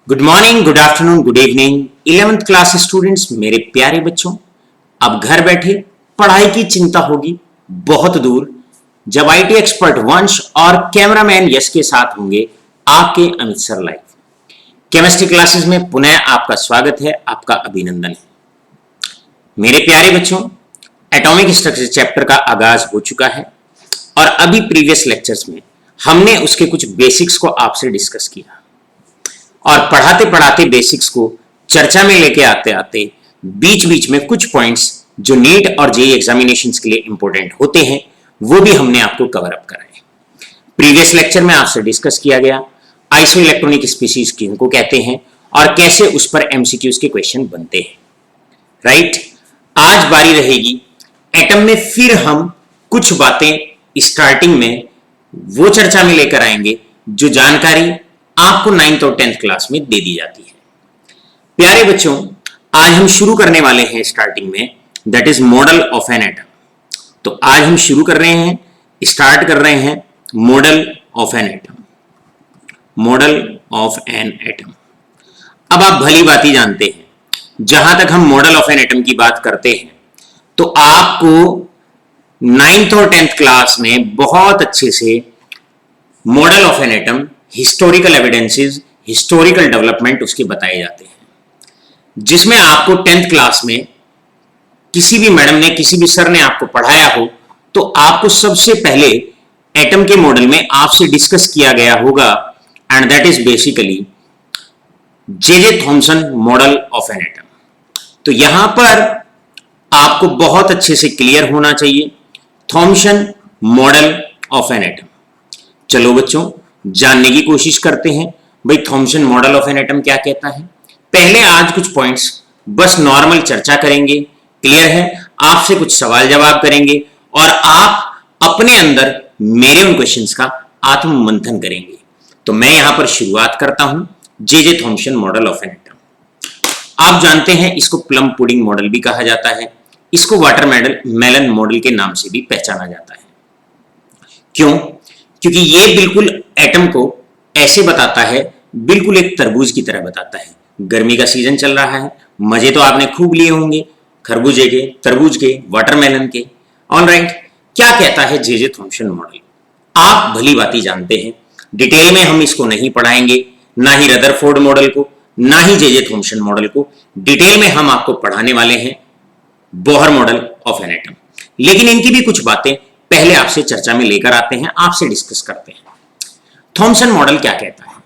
Good morning, good afternoon, good evening 11th class students, मेरे प्यारे बच्चों। अब घर बैठे पढ़ाई की चिंता होगी बहुत दूर जब आईटी एक्सपर्ट वंश और कैमरामैन यश के साथ होंगे आपके Amit sir live. Chemistry classes में पुनः आपका स्वागत है, आपका अभिनंदन है। मेरे प्यारे बच्चों, एटॉमिक स्ट्रक्चर चैप्टर का आगाज हो चुका है और अभी प्रीवियस लेक्चर्स में हमने उसके कुछ बेसिक्स को आपसे डिस्कस किया और पढ़ाते पढ़ाते बेसिक्स को चर्चा में लेके आते आते बीच बीच में कुछ पॉइंट्स जो नीट और जेईई एग्जामिनेशंस के लिए इंपॉर्टेंट होते हैं वो भी हमने आपको कवर अप कराए। प्रीवियस लेक्चर में आपसे डिस्कस किया गया आइसो इलेक्ट्रॉनिक स्पीशीज किनको कहते हैं और कैसे उस पर एमसीक्यूज के क्वेश्चन बनते हैं। राइट, आज बारी रहेगी एटम में, फिर हम कुछ बातें स्टार्टिंग में वो चर्चा में लेकर आएंगे जो जानकारी आपको 9th और 10th क्लास में दे दी जाती है। प्यारे बच्चों, आज हम शुरू करने वाले हैं स्टार्टिंग में, that is model of an atom. तो आज हम शुरू कर रहे हैं, स्टार्ट कर रहे हैं model of an atom. Model of an atom. अब आप भली बात ही जानते हैं, जहां तक हम मॉडल ऑफ एन एटम की बात करते हैं तो आपको 9th और 10th क्लास में बहुत अच्छे से model of an atom, historical evidences, historical development उसके बताए जाते हैं, जिसमें आपको 10th क्लास में किसी भी मैडम ने, किसी भी सर ने आपको पढ़ाया हो तो आपको सबसे पहले एटम के मॉडल में आपसे डिस्कस किया गया होगा, and that is basically J Thomson model of an atom. तो यहां पर आपको बहुत अच्छे से क्लियर होना चाहिए Thompson model of an atom. चलो बच्चों, जानने की कोशिश करते हैं भाई Thompson model of an atom क्या कहता है। पहले आज कुछ पॉइंट्स बस नॉर्मल चर्चा करेंगे, क्लियर है, आपसे कुछ सवाल जवाब करेंगे और आप अपने अंदर मेरे उन क्वेश्चंस का आत्म मंथन करेंगे। तो मैं यहां पर शुरुआत करता हूं J Thomson model of an atom. आप जानते हैं इसको प्लम पुडिंग मॉडल भी कहा जाता है, इसको वाटरमेलन मॉडल के नाम से भी पहचाना जाता है। क्यों? क्योंकि ये बिल्कुल एटम को ऐसे बताता है, बिल्कुल एक तरबूज की तरह बताता है। गर्मी का सीजन चल रहा है, मजे तो आपने खूब लिए होंगे खरबूजे के, तरबूज के, वाटरमेलन के। ऑलराइट, क्या कहता है जे थॉमसन मॉडल? आप भली बात ही जानते हैं, डिटेल में हम इसको नहीं पढ़ाएंगे, ना ही रदरफोर्ड मॉडल को, ना ही जे थॉमसन मॉडल को। डिटेल में हम आपको पढ़ाने वाले हैं Bohr model of an atom. लेकिन इनकी भी कुछ बातें पहले आपसे चर्चा में लेकर आते हैं, आपसे डिस्कस करते हैं। थॉमसन मॉडल क्या कहता है?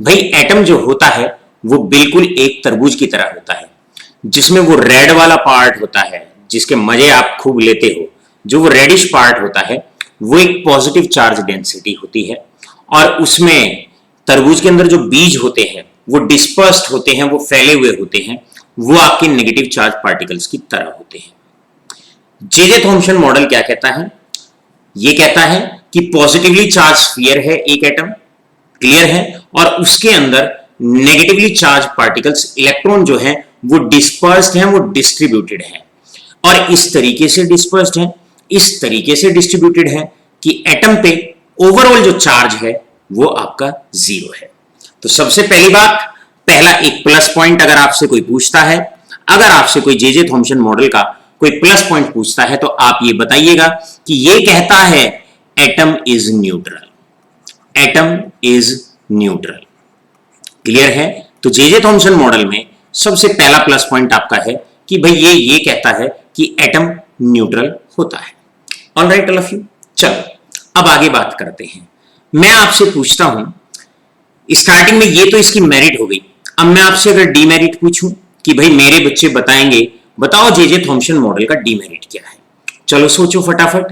भाई एटम जो होता है वो बिल्कुल एक तरबूज की तरह होता है, जिसमें वो रेड वाला पार्ट होता है जिसके मजे आप खूब लेते हो। जो वो रेडिश पार्ट होता है वो एक पॉजिटिव चार्ज डेंसिटी होती है और उसमें तरबूज के अंदर जो बीज होते हैं वो डिस्पर्स्ड होते हैं, वो फैले हुए होते हैं, वो आपके नेगेटिव चार्ज पार्टिकल्स की तरह होते हैं। जे थॉमसन मॉडल क्या कहता है? ये कहता है कि पॉजिटिवली चार्ज स्फीयर है एक एटम, क्लियर है, और उसके अंदर नेगेटिवली चार्ज पार्टिकल्स, इलेक्ट्रॉन जो है वो डिस्पर्स्ड हैं, वो डिस्ट्रीब्यूटेड हैं, और इस तरीके से डिस्पर्स्ड हैं, इस तरीके से डिस्ट्रीब्यूटेड हैं कि एटम पे ओवरऑल जो चार्ज है वो आपका 0 है। तो सबसे पहली बात, पहला एक प्लस पॉइंट अगर आपसे कोई पूछता है, अगर आपसे कोई जे थॉमसन मॉडल का कोई प्लस पॉइंट पूछता है तो आप ये बताइएगा कि ये कहता है atom is neutral. Atom is neutral, clear है। तो जे थॉमसन मॉडल में सबसे पहला प्लस पॉइंट आपका है कि भाई ये कहता है कि एटम न्यूट्रल होता है। ऑलराइट ऑल ऑफ यू, चलो अब आगे बात करते हैं। मैं आपसे पूछता हूं, स्टार्टिंग में ये तो इसकी मेरिट हो गई, अब मैं आपसे अगर डीमेरिट पूछूं कि भाई मेरे बच्चे बताएंगे, बताओ जे थॉमसन मॉडल का डीमेरिट क्या है। चलो सोचो फटाफट।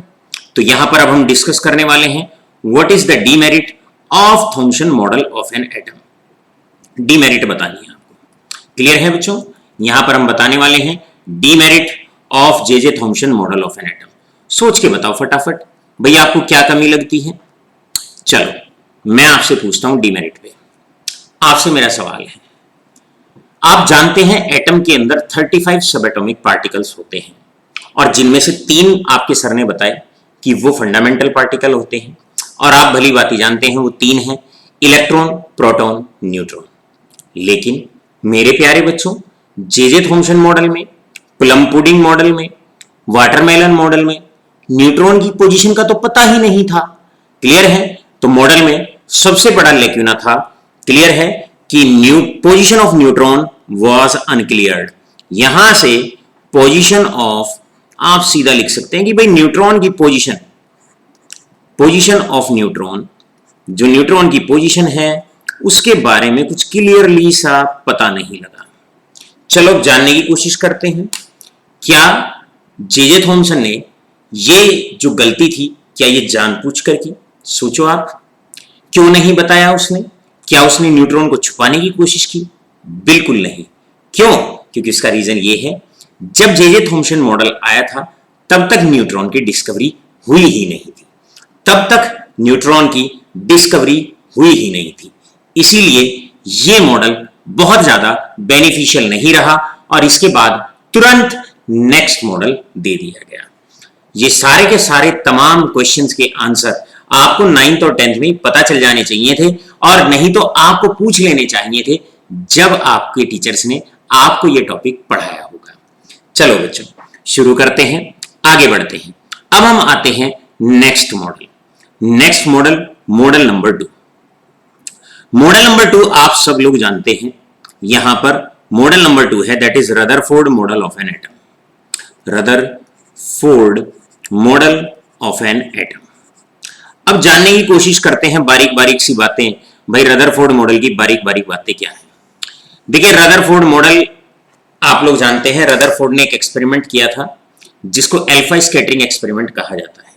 तो यहां पर अब हम डिस्कस करने वाले हैं what is the demerit of Thompson model of an atom. Demerit बतानी है आपको, क्लियर है बच्चों? यहां पर हम बताने वाले हैं demerit of J Thomson model of an atom. सोच के बताओ फटाफट, भैया आपको क्या कमी लगती है। चलो मैं आपसे पूछता हूं डीमेरिट पे। आपसे मेरा सवाल है, आप जानते हैं एटम के अंदर 35 सब एटॉमिक पार्टिकल्स होते हैं और जिनमें से 3 आपके सर ने बताए कि वो फंडामेंटल पार्टिकल होते हैं, और आप भली बात ही जानते हैं वो 3 हैं, इलेक्ट्रॉन, प्रोटॉन, न्यूट्रॉन। लेकिन मेरे प्यारे बच्चों, जे थॉमसन मॉडल में, प्लम पुडिंग मॉडल में, वाटरमेलन मॉडल में न्यूट्रॉन की पोजीशन का तो पता ही नहीं था। क्लियर है? तो मॉडल में सबसे बड़ा लेक्यूना था, क्लियर है, कि पोजीशन ऑफ न्यूट्रॉन वाज अनक्लियर्ड। यहां से पोजीशन ऑफ, आप सीधा लिख सकते हैं कि भाई न्यूट्रॉन की पोजीशन ऑफ न्यूट्रॉन, जो न्यूट्रॉन की पोजीशन है उसके बारे में कुछ क्लियरली सा पता नहीं लगा। चलो अब जानने की कोशिश करते हैं, क्या जे थॉमसन ने ये जो गलती थी, क्या ये जानबूझकर की? सोचो आप, क्यों नहीं बताया उसने? क्या उसने न्यूट्रॉन को छुपाने की कोशिश की? बिल्कुल नहीं। क्यों? क्योंकि इसका रीजन ये है, जब जे थॉमसन मॉडल आया था तब तक न्यूट्रॉन की डिस्कवरी हुई ही नहीं थी। तब तक न्यूट्रॉन की डिस्कवरी हुई ही नहीं थी, इसीलिए ये मॉडल बहुत ज्यादा बेनिफिशियल नहीं रहा और इसके बाद तुरंत नेक्स्ट मॉडल दे दिया गया। ये सारे के सारे तमाम क्वेश्चंस के आंसर आपको 9th और 10th में पता चल जाने चाहिए थे, और नहीं तो आपको पूछ लेने चाहिए थे जब आपके टीचर्स ने आपको ये टॉपिक पढ़ाया होगा। चलो बच्चों, शुरू करते हैं, आगे बढ़ते हैं। अब हम आते हैं next model. Next model, model number 2। Model number 2 आप सब लोग जानते हैं, यहां पर मॉडल नंबर 2 है, that is Rutherford model of an atom. Rutherford model of an atom. अब जानने की कोशिश करते हैं बारीक बारीक सी बातें, भाई रदरफोर्ड मॉडल की बारीक बारीक बातें क्या है। देखिए, रदरफोर्ड मॉडल आप लोग जानते हैं, रदरफोर्ड ने एक एक्सपेरिमेंट किया था जिसको अल्फा स्कैटरिंग एक्सपेरिमेंट कहा जाता है।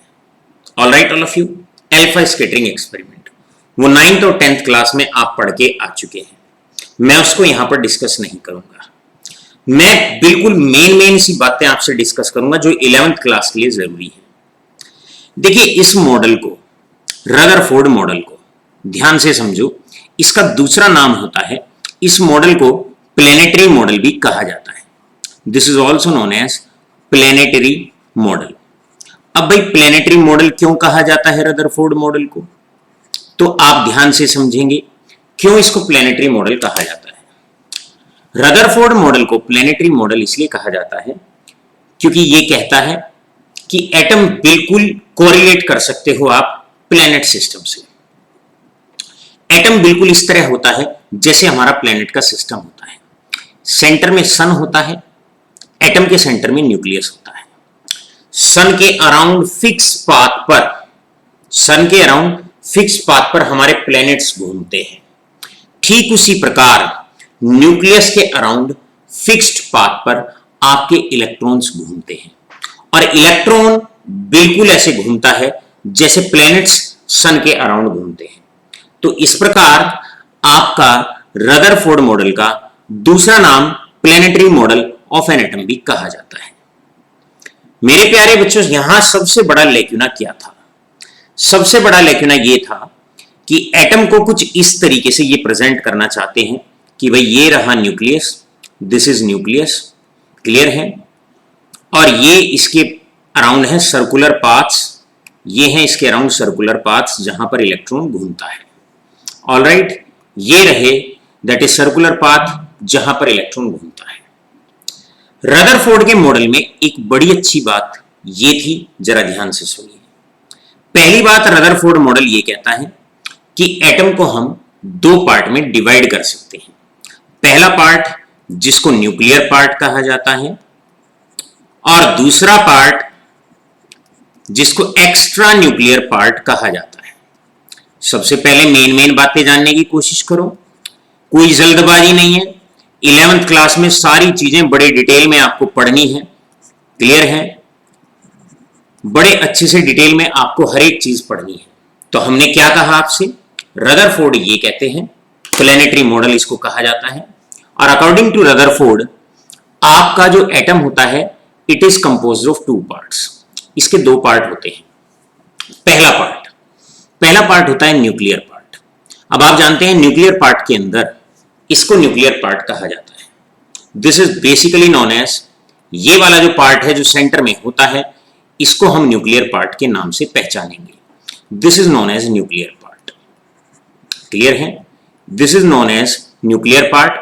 All right all of you, alpha scattering experiment, वो 9th और 10th क्लास में आप पढ़ के आ चुके हैं, मैं उसको यहां पर डिस्कस नहीं करूंगा। मैं बिल्कुल मेन सी बातें आपसे डिस्कस करूंगा जो 11th क्लास के लिए जरूरी है। देखिए, इस मॉडल को, रदरफोर्ड मॉडल को ध्यान से समझो, इसका दूसरा नाम होता है, इस मॉडल को प्लेनेटरी मॉडल भी कहा जाता है। This is also known as planetary model. अब भाई प्लेनेटरी मॉडल क्यों कहा जाता है रदरफोर्ड मॉडल को, तो आप ध्यान से समझेंगे क्यों इसको प्लेनेटरी मॉडल कहा जाता है। रदरफोर्ड मॉडल को प्लेनेटरी मॉडल इसलिए कहा जाता है क्योंकि यह कहता है कि एटम बिल्कुल कोरिलेट कर सकते हो आप प्लेनेट सिस्टम से। एटम बिल्कुल इस तरह होता है जैसे हमारा प्लेनेट का सिस्टम होता है। सेंटर में सन होता है, एटम के सेंटर में न्यूक्लियस होता है। सन के अराउंड फिक्स पाथ पर, सन के अराउंड फिक्स पाथ पर हमारे प्लैनेट्स घूमते हैं। ठीक उसी प्रकार न्यूक्लियस के अराउंड फिक्स्ड पाथ पर आपके इलेक्ट्रॉन्स घूमते हैं, और इलेक्ट्रॉन बिल्कुल ऐसे घूमता है जैसे प्लैनेट्स सन के अराउंड घूमते हैं। तो इस प्रकार आपका रदरफोर्ड मॉडल का दूसरा नाम planetary model of an atom भी कहा जाता है। मेरे प्यारे बच्चों, यहां सबसे बड़ा लेक्यूना क्या था? सबसे बड़ा लेक्यूना यह था कि एटम को कुछ इस तरीके से ये प्रेजेंट करना चाहते हैं कि भाई ये रहा nucleus, this is nucleus, clear है, और ये इसके अराउंड है सर्कुलर पाथ्स, ये है इसके अराउंड सर्कुलर पाथ्स जहां पर इलेक्ट्रॉन घूमता है। ऑल राइट, ये रहे दैट इज सर्कुलर पाथ जहां पर इलेक्ट्रॉन घूमता है। रदरफोर्ड के मॉडल में एक बड़ी अच्छी बात ये थी, जरा ध्यान से सुनिए। पहली बात, रदरफोर्ड मॉडल ये कहता है कि एटम को हम दो पार्ट में डिवाइड कर सकते हैं। पहला पार्ट जिसको न्यूक्लियर पार्ट कहा जाता है, और दूसरा पार्ट जिसको एक्स्ट्रा न्यूक्लियर पार्ट कहा जाता है। सबसे पहले मेन बातें जानने की कोशिश करो, कोई जल्दबाजी नहीं है। 11th क्लास में सारी चीजें बड़े डिटेल में आपको पढ़नी है, क्लियर है, बड़े अच्छे से डिटेल में आपको हर एक चीज पढ़नी है। तो हमने क्या कहा आपसे, रदरफोर्ड ये कहते हैं, प्लेनेटरी मॉडल इसको कहा जाता है, और अकॉर्डिंग टू रदरफोर्ड आपका जो एटम होता है it is composed of 2 parts. इसके 2 पार्ट होते हैं। पहला पार्ट होता है न्यूक्लियर पार्ट। अब आप जानते हैं न्यूक्लियर पार्ट के अंदर इसको न्यूक्लियर पार्ट कहा जाता है। This is basically known as, ये वाला जो पार्ट है जो सेंटर में होता है इसको हम न्यूक्लियर पार्ट के नाम से पहचानेंगे। This is known as nuclear part, clear है, this is known as nuclear part.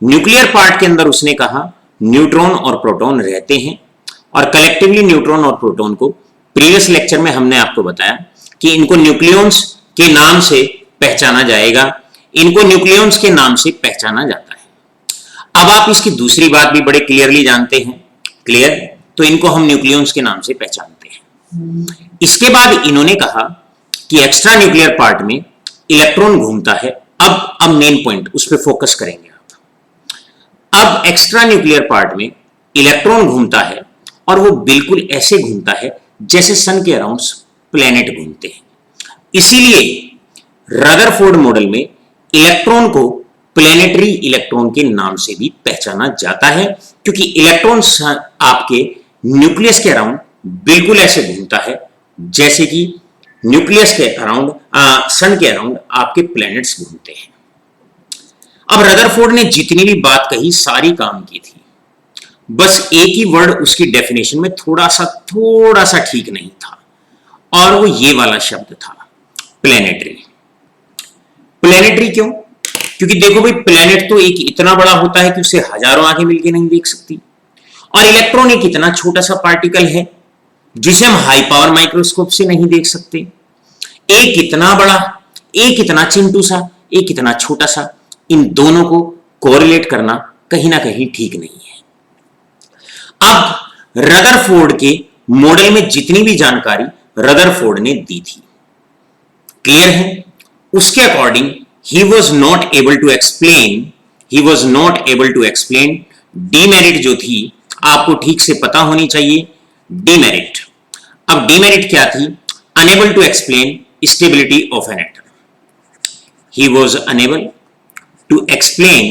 Nuclear part के अंदर उसने कहा न्यूट्रॉन और प्रोटॉन रहते हैं, और कलेक्टिवली न्यूट्रॉन और प्रोटॉन को प्रीवियस लेक्चर में हमने आपको बताया कि इनको न्यूक्लियॉन्स के नाम से पहचाना जाएगा, इनको न्यूक्लियॉन्स के नाम से पहचाना जाता है। अब आप इसकी दूसरी बात भी बड़े क्लियरली जानते हैं, क्लियर, तो इनको हम न्यूक्लियॉन्स के नाम से पहचानते हैं। इसके बाद इन्होंने कहा कि एक्स्ट्रा न्यूक्लियर पार्ट में इलेक्ट्रॉन घूमता है। अब मेन पॉइंट उस पर फोकस करेंगे आप। अब एक्स्ट्रा न्यूक्लियर पार्ट में इलेक्ट्रॉन घूमता है, और वो बिल्कुल ऐसे घूमता है जैसे सन के अराउंड प्लेनेट घूमते हैं। इसीलिए रदरफोर्ड मॉडल में इलेक्ट्रॉन को प्लेनेटरी इलेक्ट्रॉन के नाम से भी पहचाना जाता है, क्योंकि इलेक्ट्रॉन आपके न्यूक्लियस के अराउंड बिल्कुल ऐसे घूमता है जैसे कि न्यूक्लियस के अराउंड सन के अराउंड आपके प्लैनेट्स घूमते हैं। अब रदरफोर्ड ने जितनी भी बात कही सारी काम की थी, बस एक ही वर्ड उसकी डेफिनेशन में थोड़ा सा ठीक नहीं था, और वो ये वाला शब्द था, प्लेनेटरी। प्लेनेटरी क्यों? क्योंकि देखो भाई, प्लेनेट तो एक इतना बड़ा होता है कि उसे हजारों आंखें मिलकर नहीं देख सकती, और इलेक्ट्रॉन एक इतना छोटा सा पार्टिकल है जिसे हम हाई पावर माइक्रोस्कोप से नहीं देख सकते। एक इतना बड़ा, एक इतना चिंटू सा, एक इतना छोटा सा, इन दोनों को कोरिलेट करना कहीं ना कहीं ठीक नहीं है। अब रदरफोर्ड के मॉडल में जितनी भी जानकारी रदरफोर्ड ने दी थी, क्लियर है, उसके according he was not able to explain demerit जो थी, आपको ठीक से पता होनी चाहिए डीमेरिट। अब डीमेरिट क्या थी? Unable to explain stability of an atom. He was unable to explain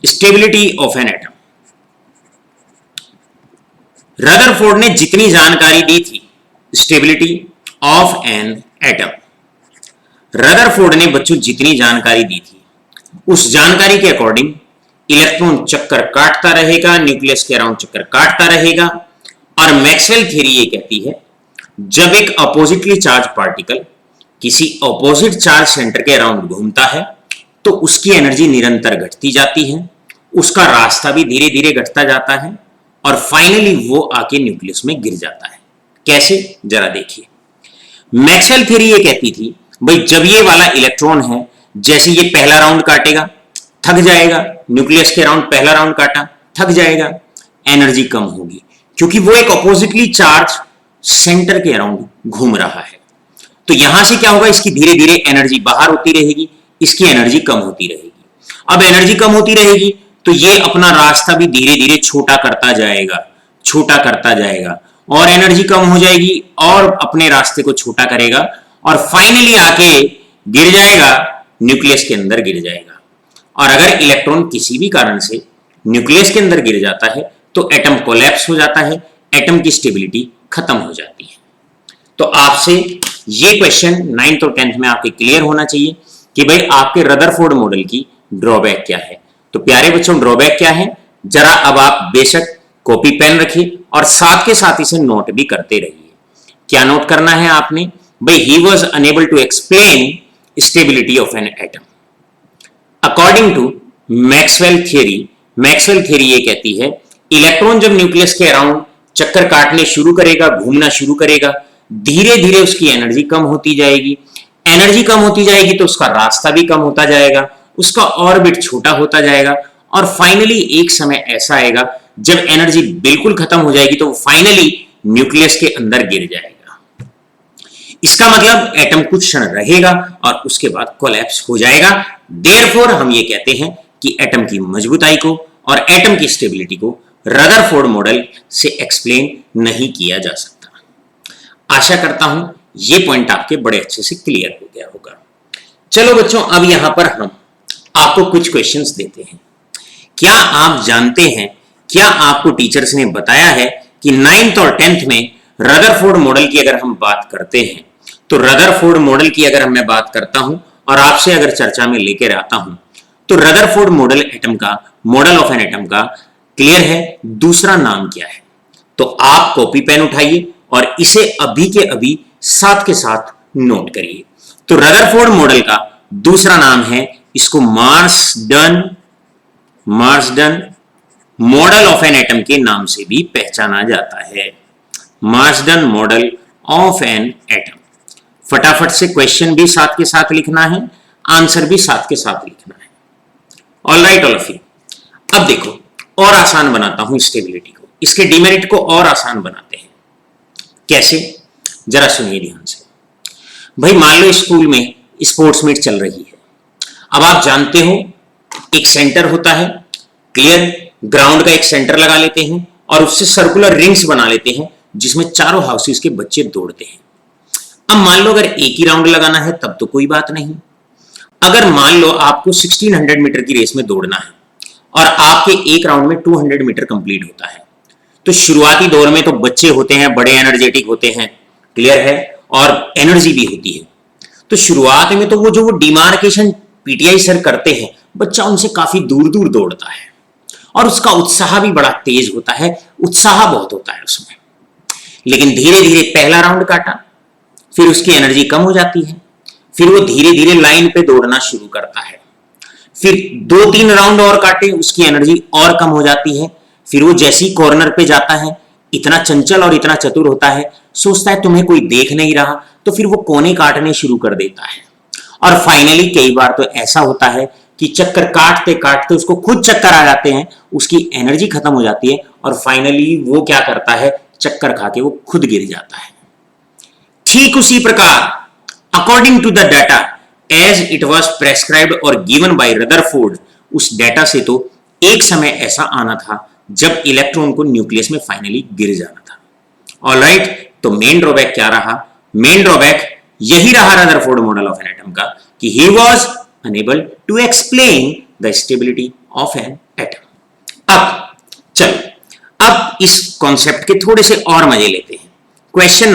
stability of an atom. Rutherford ने जितनी जानकारी दी थी stability of an atom, Rutherford ने बच्चों जितनी जानकारी दी थी उस जानकारी के अकॉर्डिंग इलेक्ट्रॉन चक्कर काटता रहेगा, न्यूक्लियस के अराउंड चक्कर काटता रहेगा। और मैक्सवेल थ्योरी ये कहती है जब एक अपोजिटली चार्ज पार्टिकल किसी अपोजिट चार्ज सेंटर के अराउंड घूमता है तो उसकी एनर्जी निरंतर घटती जाती है, उसका रास्ता भी धीरे धीरे घटता जाता है, और फाइनली वो आके न्यूक्लियस में गिर जाता है। कैसे? जरा देखिए। मैक्सवेल थ्योरी ये कहती थी भाई, जब ये वाला इलेक्ट्रॉन है, जैसे ये पहला राउंड काटेगा थक जाएगा, न्यूक्लियस के अराउंड पहला राउंड काटा थक जाएगा, एनर्जी कम होगी, क्योंकि वो एक अपोजिटली चार्ज सेंटर के अराउंड घूम रहा है। तो यहां से क्या होगा, इसकी धीरे धीरे एनर्जी बाहर होती रहेगी, इसकी एनर्जी कम होती रहेगी। अब एनर्जी कम होती रहेगी तो ये अपना रास्ता भी धीरे धीरे छोटा करता जाएगा, और एनर्जी कम हो जाएगी और अपने रास्ते को छोटा करेगा, और फाइनली आके गिर जाएगा, न्यूक्लियस के अंदर गिर जाएगा। और अगर इलेक्ट्रॉन किसी भी कारण से न्यूक्लियस के अंदर गिर जाता है तो एटम कोलैप्स हो जाता है, एटम की स्टेबिलिटी खत्म हो जाती है। तो आपसे ये क्वेश्चन 9th और 10th में आपके क्लियर होना चाहिए कि भाई आपके रदरफोर्ड मॉडल की ड्रॉबैक क्या है। तो प्यारे बच्चों, ड्रॉबैक क्या है, जरा अब आप बेशक कॉपी पेन रखिए और साथ के साथ इसे नोट भी करते रहिए। क्या नोट करना है आपने? भाई, he was unable to explain stability of an atom according to Maxwell theory. Maxwell theory ये कहती है इलेक्ट्रॉन जब न्यूक्लियस के अराउंड चक्कर काटने शुरू करेगा, घूमना शुरू करेगा, धीरे धीरे उसकी एनर्जी कम होती जाएगी। एनर्जी कम होती जाएगी तो उसका रास्ता भी कम होता जाएगा, उसका ऑर्बिट छोटा होता जाएगा, और फाइनली एक समय ऐसा आएगा जब एनर्जी बिल्कुल खत्म हो जाएगी तो फाइनली न्यूक्लियस के अंदर गिर जाएगा। इसका मतलब एटम कुछ क्षण रहेगा और उसके बाद कोलैप्स हो जाएगा। देयरफॉर हम ये कहते हैं कि एटम की मजबूताई को और एटम की स्टेबिलिटी को रदरफोर्ड मॉडल से एक्सप्लेन नहीं किया जा सकता। आशा करता हूं ये पॉइंट आपके बड़े अच्छे से क्लियर हो गया होगा। चलो बच्चों, अब यहां पर हम आपको कुछ क्वेश्चंस देते हैं। क्या आप जानते हैं, क्या आपको टीचर्स ने बताया है कि 9th और 10th में रदरफोर्ड मॉडल की अगर हम बात करते हैं तो रदरफोर्ड मॉडल की अगर मैं बात करता हूं और आपसे अगर चर्चा में लेकर आता हूं तो रदरफोर्ड मॉडल एटम का, मॉडल ऑफ एन एटम का क्लियर है दूसरा नाम क्या है? तो आप कॉपी पेन उठाइए और इसे अभी के अभी साथ के साथ नोट करिए। तो रदरफोर्ड मॉडल का दूसरा नाम है, इसको Marsden model of an atom के नाम से भी पहचाना जाता है। Marsden model of an atom. फटाफट से क्वेश्चन भी साथ के साथ लिखना है, आंसर भी साथ के साथ लिखना है। All right all of you. अब देखो और आसान बनाता हूं स्टेबिलिटी को, इसके डिमेरिट को और आसान बनाते हैं। कैसे, जरा सुनिए ध्यान से। भाई मान लो स्कूल में स्पोर्ट्स मीट चल रही है। अब आप जानते हो एक सेंटर होता है, क्लियर, ग्राउंड का एक सेंटर लगा लेते हैं और उससे सर्कुलर रिंग्स बना लेते हैं जिसमें चारों हाउसेस के बच्चे दौड़ते हैं। अब मान लो अगर एक ही राउंड लगाना है तब तो कोई बात नहीं। अगर मान लो आपको 1600 मीटर की रेस में दौड़ना है और आपके एक राउंड में 200 मीटर कंप्लीट होता है, तो शुरुआती दौर में तो बच्चे होते हैं, बड़े एनर्जेटिक होते हैं, क्लियर है, और एनर्जी भी होती है। तो शुरुआत में तो वो जो डिमार्केशन पीटीआई सर करते हैं, बच्चा उनसे काफी दूर दूर दौड़ता है और उसका उत्साह भी बड़ा तेज होता है, उत्साह बहुत होता है उसमें। लेकिन धीरे धीरे पहला राउंड काटा, फिर उसकी एनर्जी कम हो जाती है, फिर वो धीरे धीरे लाइन पे दौड़ना शुरू करता है, फिर 2-3 राउंड और काटे, उसकी एनर्जी और कम हो जाती है, फिर वो जैसी कॉर्नर पे जाता है, इतना चंचल और इतना चतुर होता है, सोचता है तुम्हें कोई देख नहीं रहा, तो फिर वो कोने काटने शुरू कर देता है। और फाइनली कई बार तो ऐसा होता है कि चक्कर काटते काटते उसको खुद चक्कर आ जाते हैं, उसकी एनर्जी खत्म हो जाती है और फाइनली वो क्या करता है, चक्कर खा के वो खुद गिर जाता है। ठीक उसी प्रकार according to the data as it was prescribed और गिवन बाय रदरफोर्ड, उस डाटा से तो एक समय ऐसा आना था जब इलेक्ट्रॉन को न्यूक्लियस में फाइनली गिर जाना था। ऑलराइट, तो मेन ड्रॉबैक क्या रहा? मेन ड्रॉबैक यही रहा Rutherford model of an atom का कि he was unable to explain the stability of an atom. अब चलो, अब इस कॉन्सेप्ट के थोड़े से और मजे लेते हैं। क्वेश्चन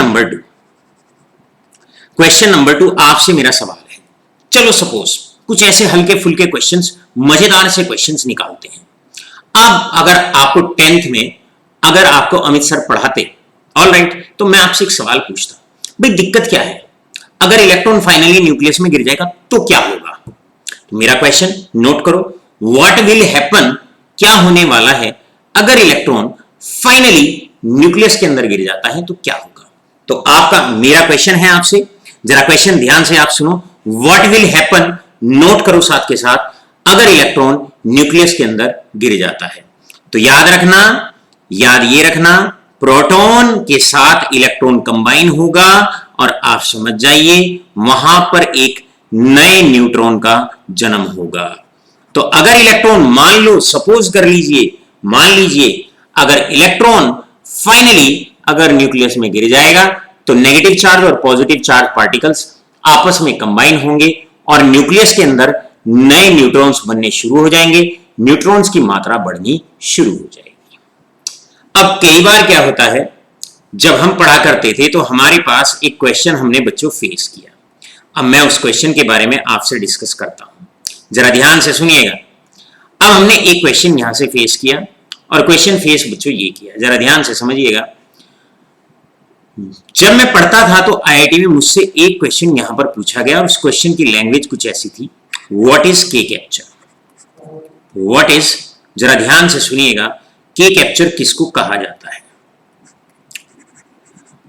नंबर 2 आपसे मेरा सवाल है। चलो सपोज कुछ ऐसे हल्के फुल्के क्वेश्चंस, मजेदार से क्वेश्चंस निकालते हैं। अब अगर आपको 10th में अगर आपको अमित सर पढ़ाते, ऑलराइट, तो मैं आपसे एक सवाल पूछता, भाई दिक्कत क्या है, अगर इलेक्ट्रॉन फाइनली न्यूक्लियस में गिर जाएगा तो क्या होगा? तो मेरा क्वेश्चन नोट करो, व्हाट विल हैपन, क्या होने वाला है अगर इलेक्ट्रॉन फाइनली न्यूक्लियस के अंदर गिर जाता है तो क्या होगा? तो आपका मेरा क्वेश्चन है आपसे, जरा क्वेश्चन ध्यान से आप सुनो। व्हाट विल हैपन नोट करो साथ के साथ, अगर इलेक्ट्रॉन न्यूक्लियस के अंदर गिर जाता है। तो याद ये रखना, प्रोटॉन के साथ इलेक्ट्रॉन कंबाइन होगा और आप समझ जाइए वहां पर एक नए न्यूट्रॉन का जन्म होगा। तो अगर इलेक्ट्रॉन मान लो, सपोज कर लीजिए, मान लीजिए अगर इलेक्ट्रॉन फाइनली अगर न्यूक्लियस में गिर जाएगा तो नेगेटिव चार्ज और पॉजिटिव चार्ज पार्टिकल्स आपस में कंबाइन होंगे और न्यूक्लियस के अंदर नए न्यूट्रॉन्स बनने शुरू हो जाएंगे, न्यूट्रॉन्स की मात्रा बढ़नी शुरू हो जाएगी। अब कई बार क्या होता है, जब हम पढ़ा करते थे तो हमारे पास एक क्वेश्चन हमने बच्चों फेस किया। अब मैं उस क्वेश्चन के बारे में आपसे डिस्कस करता हूं, जरा ध्यान से सुनिएगा। अब हमने एक क्वेश्चन यहां से फेस किया और क्वेश्चन फेस बच्चों ये किया, जरा ध्यान से समझिएगा। जब मैं पढ़ता था तो आईआईटी में मुझसे एक क्वेश्चन यहां पर पूछा गया और उस क्वेश्चन की लैंग्वेज कुछ ऐसी थी, व्हाट इज के कैप्चर? व्हाट इज, जरा ध्यान से सुनिएगा, के कैप्चर किसको कहा जाता है?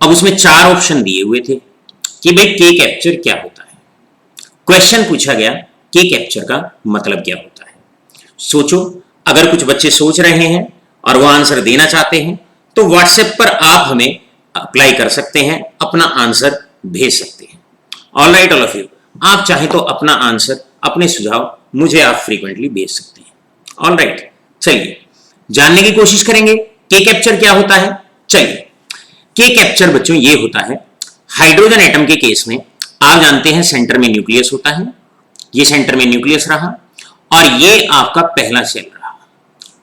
अब उसमें 4 ऑप्शन दिए हुए थे कि भाई के कैप्चर क्या होता है। क्वेश्चन पूछा गया के कैप्चर का मतलब क्या होता है। सोचो, अगर कुछ बच्चे सोच रहे हैं और वो आंसर देना चाहते हैं तो व्हाट्सएप पर आप हमें अप्लाई कर सकते हैं, अपना आंसर भेज सकते हैं। All right all of you, आप चाहे तो अपना आंसर, अपने सुझाव मुझे आप फ्रीक्वेंटली भेज सकते हैं। ऑल राइट, चलिए जानने की कोशिश करेंगे के कैप्चर क्या होता है। चलिए, के कैप्चर बच्चों ये होता है, हाइड्रोजन एटम के केस में आप जानते हैं सेंटर में न्यूक्लियस होता है, ये सेंटर में न्यूक्लियस रहा और ये आपका पहला शेल रहा,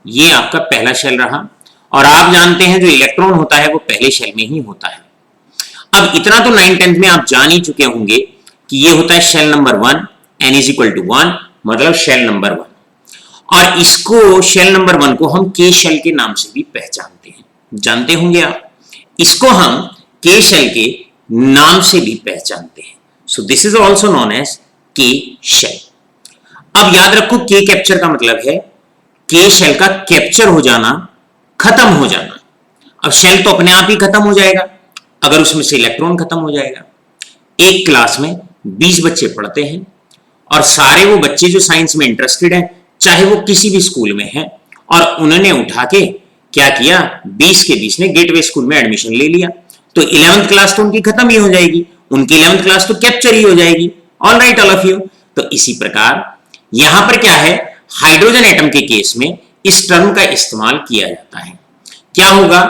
ये आपका पहला शेल रहा और आप जानते हैं जो इलेक्ट्रॉन होता है वो पहले शेल में ही होता है। अब इतना तो 9th-10th में आप जान ही चुके होंगे कि ये होता है शेल नंबर 1, n = 1, मतलब शेल नंबर 1, और इसको शेल नंबर 1 को हम के शेल के नाम से भी पहचानते हैं, जानते होंगे आप, इसको हम के शेल के नाम से भी पहचानते हैं। So this is also known as K shell. अब याद रखो के कैप्चर का मतलब है के शेल का कैप्चर हो जाना, खत्म हो जाना। अब शेल तो अपने आप ही खत्म हो जाएगा अगर उसमें से इलेक्ट्रॉन खत्म हो जाएगा। एक क्लास में 20 बच्चे पढ़ते हैं और सारे वो बच्चे जो साइंस में इंटरेस्टेड हैं, चाहे वो किसी भी स्कूल में हैं, और उन्होंने उठा के क्या किया, 20 के 20 ने गेटवे स्कूल में एडमिशन ले लिया, तो 11th क्लास तो उनकी खत्म ही हो जाएगी, उनकी 11th क्लास तो कैप्चर ही हो जाएगी। All right all of you. तो इसी प्रकार यहां पर क्या है, हाइड्रोजन एटम के केस में इस टर्म का इस्तेमाल किया जाता है। क्या होगा,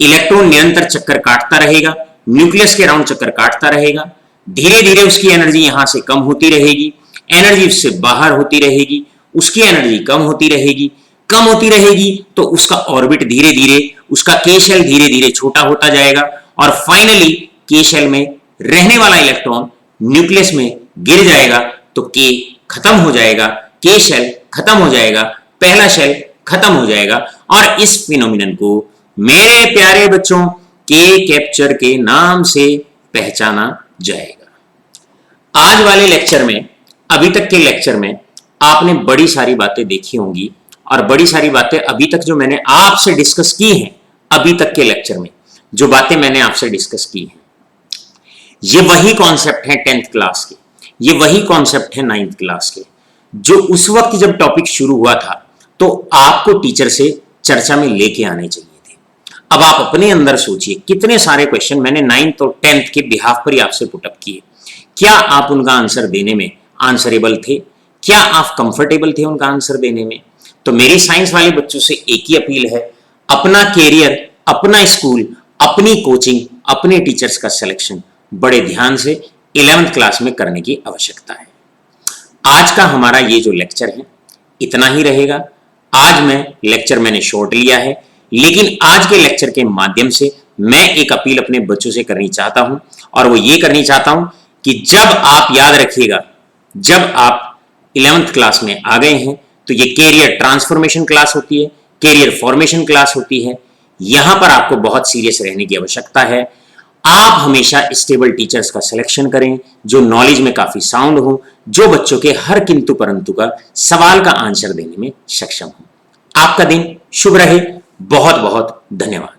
इलेक्ट्रॉन निरंतर चक्कर काटता रहेगा, न्यूक्लियस के अराउंड चक्कर काटता रहेगा, धीरे धीरे उसकी एनर्जी यहां से कम होती रहेगी, एनर्जी उससे बाहर होती रहेगी, उसकी एनर्जी कम होती रहेगी, कम होती रहेगी तो उसका ऑर्बिट धीरे धीरे, उसका के शेल धीरे धीरे छोटा होता जाएगा और फाइनली के शेल में रहने वाला इलेक्ट्रॉन न्यूक्लियस में गिर जाएगा तो के खत्म हो जाएगा, के शेल खत्म हो जाएगा, पहला शेल खत्म हो जाएगा और इस फिनोमिनन को मेरे प्यारे बच्चों के कैप्चर के नाम से पहचाना जाएगा। आज वाले लेक्चर में, अभी तक के लेक्चर में आपने बड़ी सारी बातें देखी होंगी और बड़ी सारी बातें अभी तक जो मैंने आपसे डिस्कस की हैं, अभी तक के लेक्चर में जो बातें मैंने आपसे डिस्कस की हैं, ये वही कॉन्सेप्ट है 10th क्लास के, ये वही कॉन्सेप्ट है 9th क्लास के, जो उस वक्त जब टॉपिक शुरू हुआ था तो आपको टीचर से चर्चा में लेके आने चाहिए थे। अब आप अपने अंदर सोचिए कितने सारे क्वेश्चन मैंने 9th और 10th के बिहाफ पर ही आपसे पुटअप किए, क्या आप उनका आंसर देने में आंसरेबल थे, क्या आप कंफर्टेबल थे उनका आंसर देने में? तो मेरी साइंस वाले बच्चों से एक ही अपील है, अपना कैरियर, अपना स्कूल, अपनी कोचिंग, अपने टीचर्स का सिलेक्शन बड़े ध्यान से 11th क्लास में करने की आवश्यकता है। आज का हमारा ये जो लेक्चर है इतना ही रहेगा। आज मैंने शॉर्ट लिया है, लेकिन आज के लेक्चर के माध्यम से मैं एक अपील अपने बच्चों से करनी चाहता हूं और वो ये करनी चाहता हूं कि जब आप, याद रखिएगा, जब आप 11th क्लास में आ गए हैं तो ये कैरियर ट्रांसफॉर्मेशन क्लास होती है, कैरियर फॉर्मेशन क्लास होती है। यहां पर आपको बहुत सीरियस रहने की आवश्यकता है। आप हमेशा स्टेबल टीचर्स का सिलेक्शन करें जो नॉलेज में काफी साउंड हो, जो बच्चों के हर किंतु परंतु का सवाल का आंसर देने में सक्षम हो। आपका दिन शुभ रहे। बहुत बहुत धन्यवाद।